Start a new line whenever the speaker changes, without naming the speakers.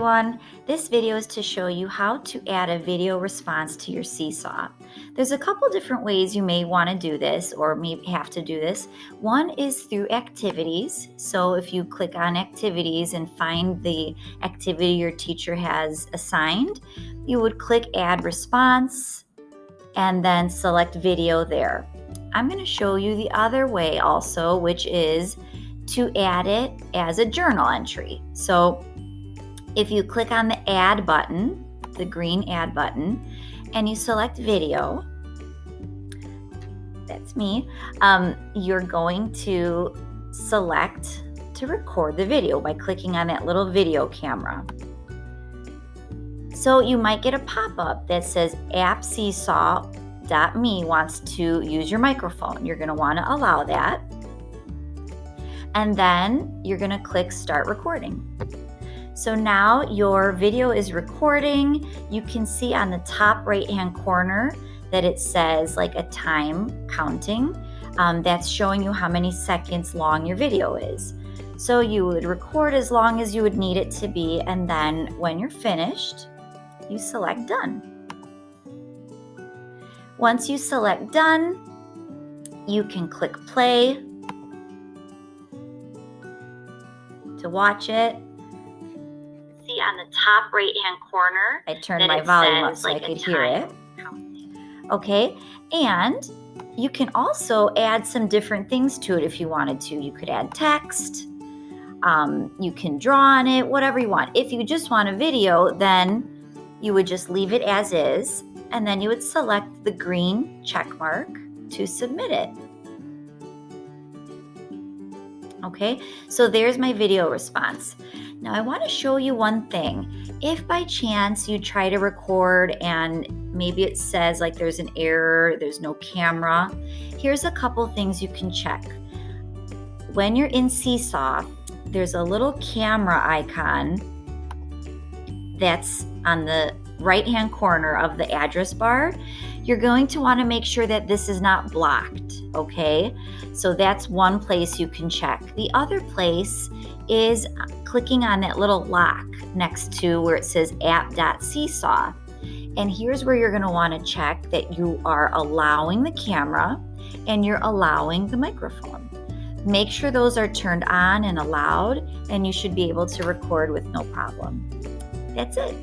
everyone. This video is to show you how to add a video response to your Seesaw. There's a couple different ways you may want to do this or may have to do this. One is through activities. So if you click on activities and find the activity your teacher has assigned, you would click add response and then select video there. I'm going to show you the other way also, which is to add it as a journal entry. So if you click on the add button, the green add button, and you select video, that's me, you're going to select to record the video by clicking on that little video camera. So you might get a pop-up that says app Seesaw.me wants to use your microphone. You're going to want to allow that. And then you're going to click start recording. So now your video is recording. You can see on the top right hand corner that it says like a time counting. That's showing you how many seconds long your video is. So you would record as long as you would need it to be, and then when you're finished, you select done. Once you select done, you can click play to watch it. See on the top right hand corner, I turned my volume up so I could hear it. Okay, and you can also add some different things to it if you wanted to. You could add text, you can draw on it, whatever you want. If you just want a video, then you would just leave it as is, and then you would select the green check mark to submit it. Okay, so there's my video response. Now I want to show you one thing. If by chance you try to record and maybe it says like there's an error, there's no camera, here's a couple things you can check. When you're in Seesaw, there's a little camera icon that's on the right-hand corner of the address bar. You're going to want to make sure that this is not blocked, okay? So that's one place you can check. The other place is clicking on that little lock next to where it says app.seesaw. And here's where you're going to want to check that you are allowing the camera and you're allowing the microphone. Make sure those are turned on and allowed, and you should be able to record with no problem. That's it.